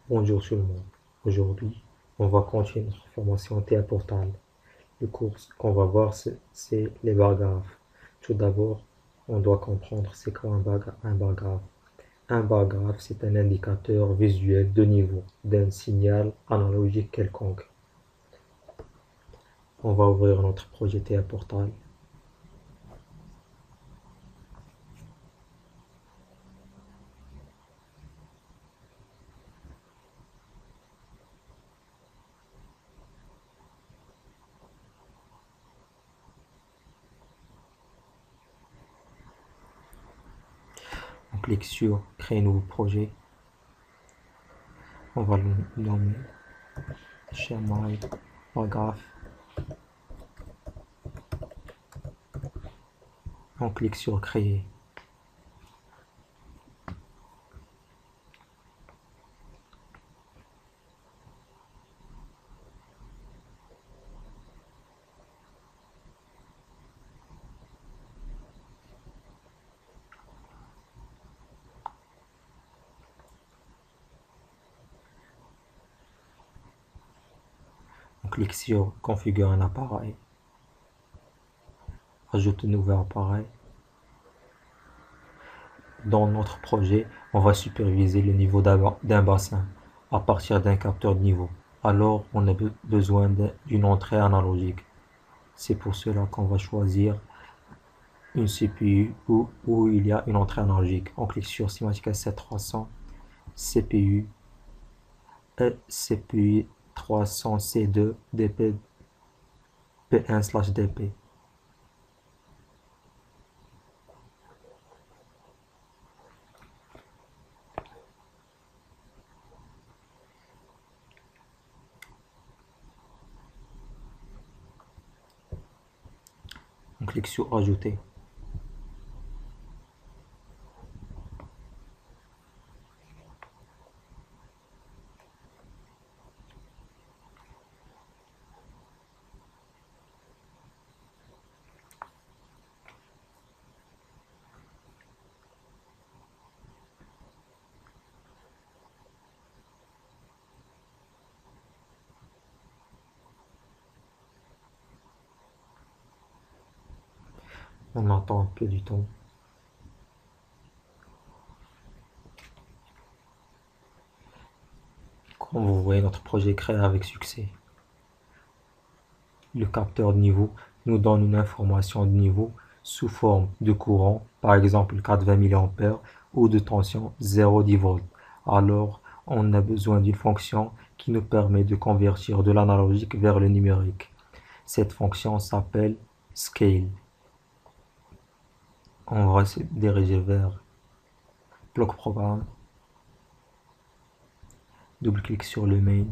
Bonjour tout le monde. Aujourd'hui, on va continuer notre formation TA Portal. Le cours qu'on va voir, c'est les barres graphes. Tout d'abord, on doit comprendre c'est quoi un bar graphe. Un bar graphe, c'est un indicateur visuel de niveau d'un signal analogique quelconque. On va ouvrir notre projet TA Portal. On clique sur Créer nouveau projet. On va le nommer Share bar graph. On clique sur Créer. On clique sur Configurer un appareil. Ajoute un nouvel appareil. Dans notre projet, on va superviser le niveau d'un bassin à partir d'un capteur de niveau. Alors, on a besoin d'une entrée analogique. C'est pour cela qu'on va choisir une CPU où il y a une entrée analogique. On clique sur Simatic S7300, CPU, CPU 300C2 DP P1/DP. On clique sur Ajouter. On attend un peu du temps. Comme vous voyez, notre projet est créé avec succès. Le capteur de niveau nous donne une information de niveau sous forme de courant, par exemple 420 mA, ou de tension 0,10 V. Alors, on a besoin d'une fonction qui nous permet de convertir de l'analogique vers le numérique. Cette fonction s'appelle Scale. On va se diriger vers bloc programme. Double-clic sur le main.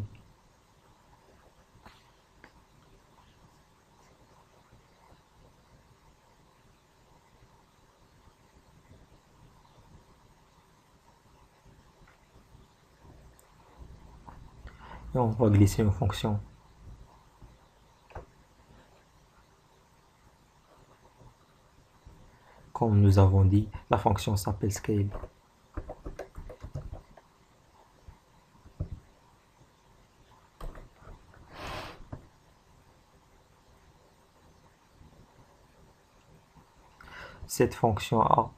Et on va glisser une fonction. Comme nous avons dit, la fonction s'appelle Scale. Cette fonction a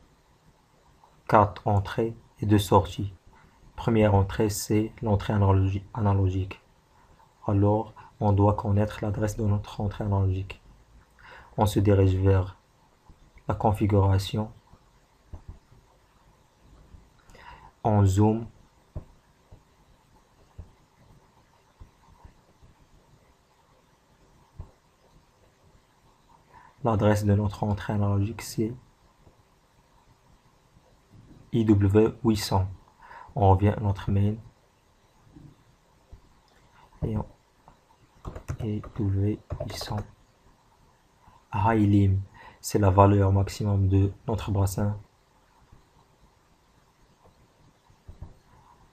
4 entrées et 2 sorties. Première entrée, c'est l'entrée analogique. Alors, on doit connaître l'adresse de notre entrée analogique. On se dirige vers la configuration. On zoome. L'adresse de notre entrée analogique, c'est IW800. On revient à notre main. Et IW800. High lim, c'est la valeur maximum de notre bassin.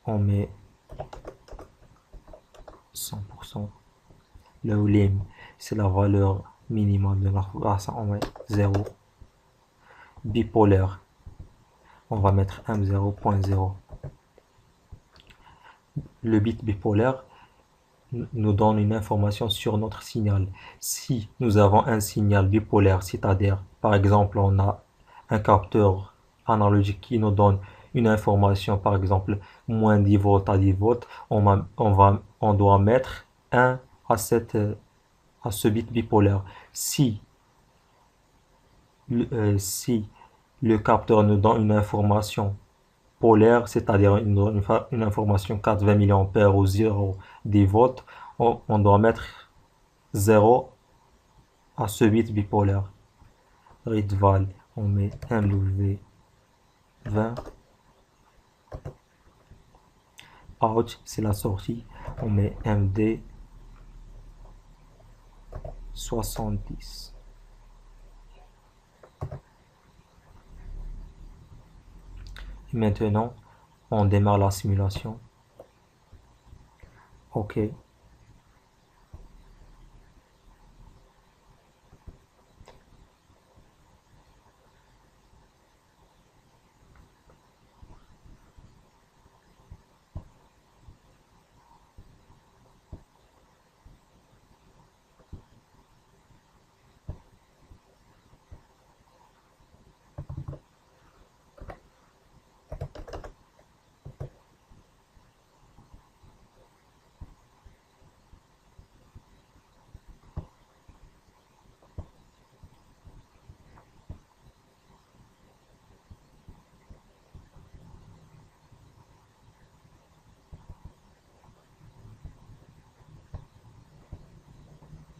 On met 100%. Low lim, c'est la valeur minimum de notre bassin. On met 0. Bipolaire, on va mettre M0.0. le bit bipolaire nous donne une information sur notre signal. Si nous avons un signal bipolaire, c'est-à-dire, par exemple, on a un capteur analogique qui nous donne une information, par exemple, moins 10 volts à 10 volts, on doit mettre 1 à, à ce bit bipolaire. Si le capteur nous donne une information polaire, c'est-à-dire une information 420 mA ou 0 10 volts, on doit mettre 0 à ce bit bipolaire. Readval, on met MW20. Out, c'est la sortie, on met MD70. Maintenant, on démarre la simulation. OK.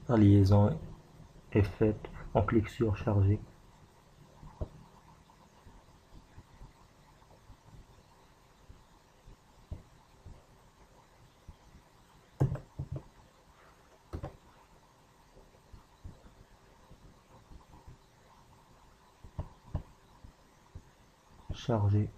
La liaison est faite. On clique sur charger. Charger.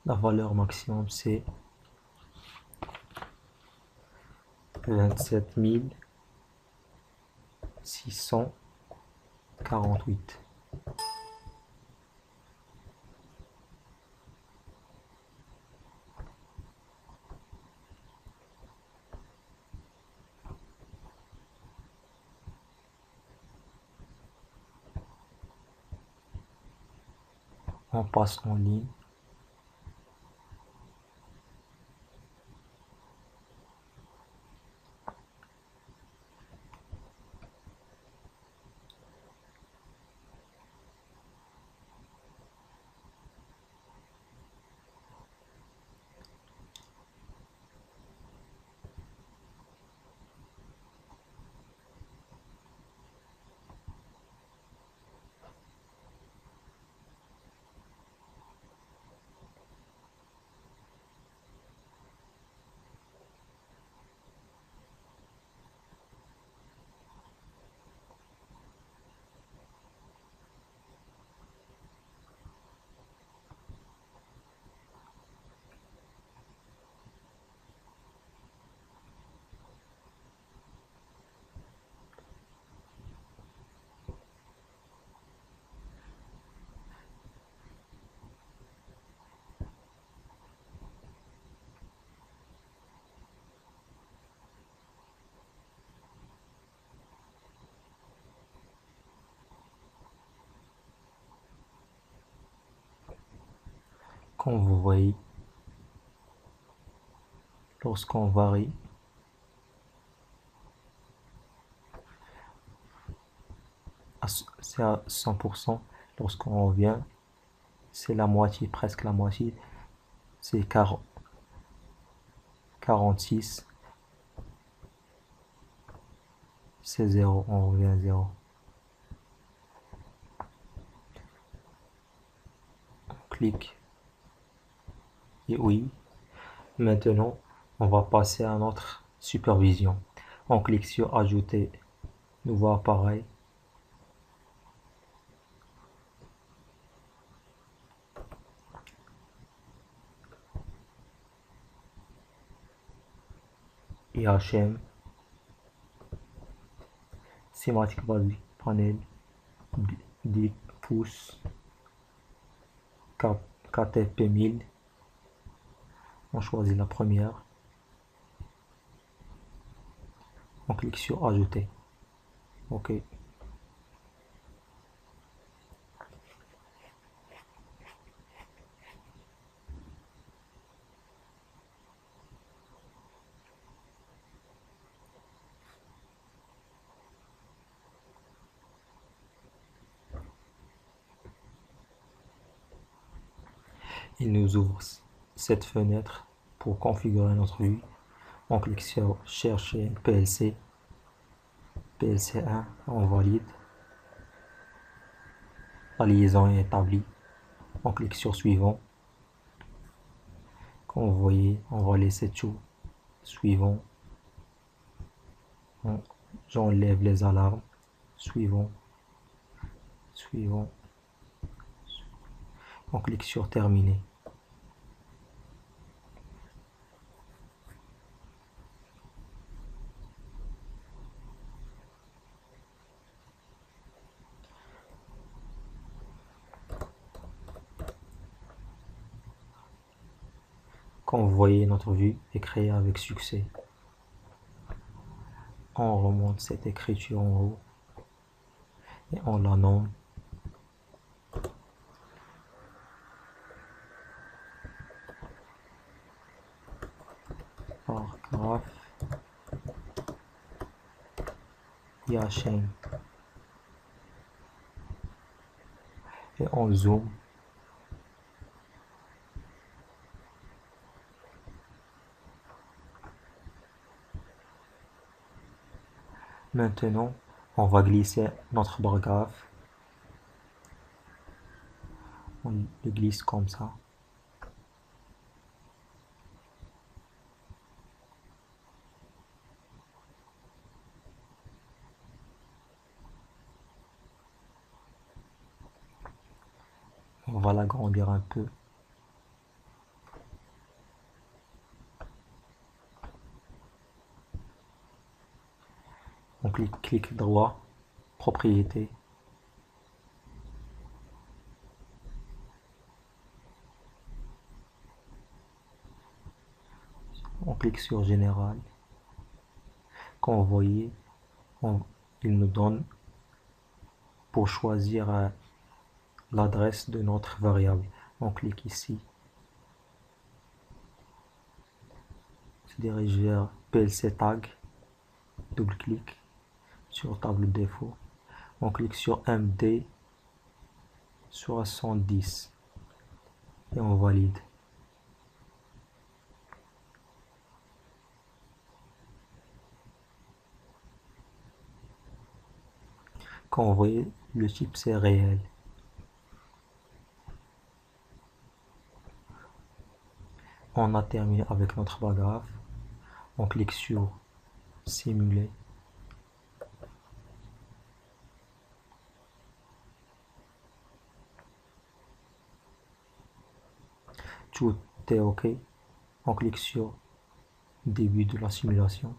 La valeur maximum c'est 27 648. On passe en ligne. Comme vous voyez, lorsqu'on varie c'est à 100%. Lorsqu'on revient, c'est la moitié, presque la moitié. C'est 46. C'est zéro, on revient à zéro. On clique. Et oui. Maintenant, on va passer à notre supervision. On clique sur Ajouter nouveau appareil. IHM, Cinematic Basic Panel, 10 pouces, KTP 1000. On choisit la première. On clique sur Ajouter. OK. Il nous ouvre cette fenêtre pour configurer notre vue. On clique sur Chercher PLC. PLC 1, on valide. La liaison est établie. On clique sur Suivant. Comme vous voyez, on va laisser tout. Suivant. J'enlève les alarmes. Suivant. Suivant. On clique sur Terminer. Comme vous voyez, notre vue est créée avec succès. On remonte cette écriture en haut et on la nomme paragraphe IHM et on zoome. Maintenant, on va glisser notre paragraphe. On le glisse comme ça. On va l'agrandir un peu. On clique droit, propriété. On clique sur Général. Comme vous voyez, il nous donne pour choisir l'adresse de notre variable. On clique ici. Se dirige vers PLC Tag. Double-clic sur table de défaut. On clique sur MD 70 et on valide. Quand vous voyez, le type c'est réel. On a terminé avec notre paragraphe. On clique sur Simuler. Tout est OK. On clique sur Début de la simulation.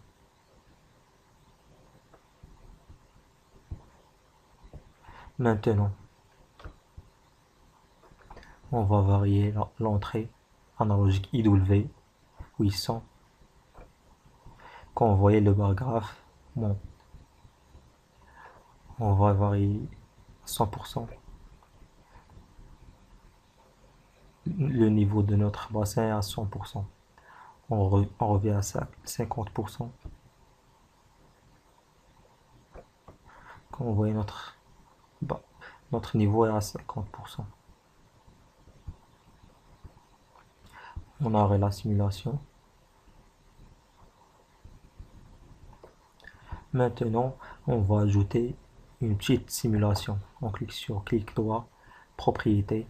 Maintenant, on va varier l'entrée analogique IW 800. Quand vous voyez le paragraphe, bon, on va varier 100%. Le niveau de notre bassin est à 100%. On revient à 50%. Quand vous voyez notre Bah, notre niveau est à 50%. On arrête la simulation. Maintenant, on va ajouter une petite simulation. On clique sur clic droit, propriété,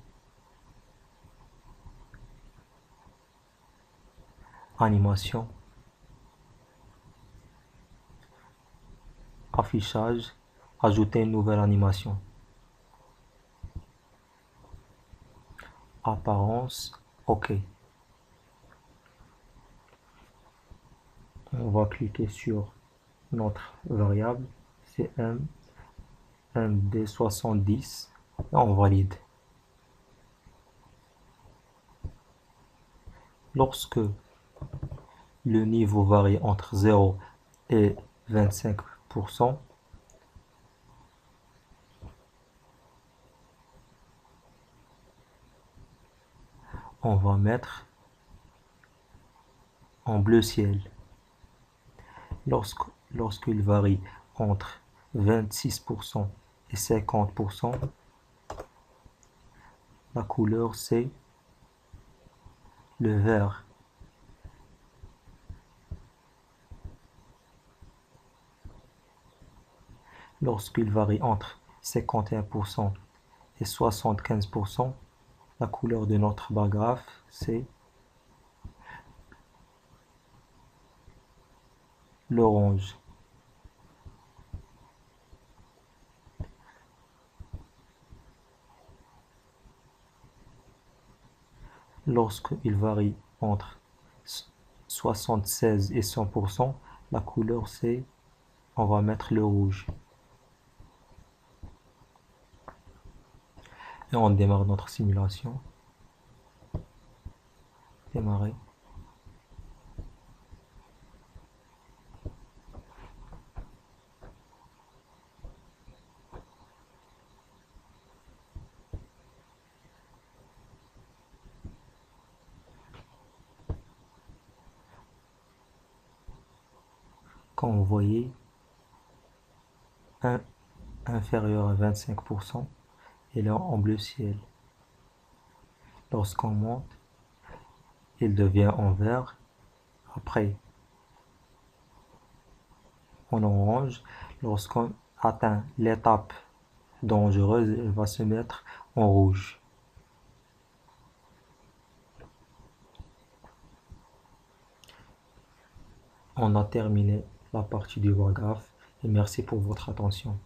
animation, affichage, ajouter une nouvelle animation. Apparence, OK. On va cliquer sur notre variable, c'est MD70 et on valide. Lorsque le niveau varie entre 0 et 25%, on va mettre en bleu ciel. Lorsqu'il varie entre 26% et 50%, la couleur c'est le vert. Lorsqu'il varie entre 51% et 75%, la couleur de notre bar graphe c'est l'orange. Lorsqu'il varie entre 76 et 100%, la couleur c'est, on va mettre le rouge. Et on démarre notre simulation. Démarrer. Quand vous voyez 1 inférieur à 25%, il est en bleu ciel. Lorsqu'on monte, il devient en vert. Après, en orange. Lorsqu'on atteint l'étape dangereuse, il va se mettre en rouge. On a terminé la partie du graphe et merci pour votre attention.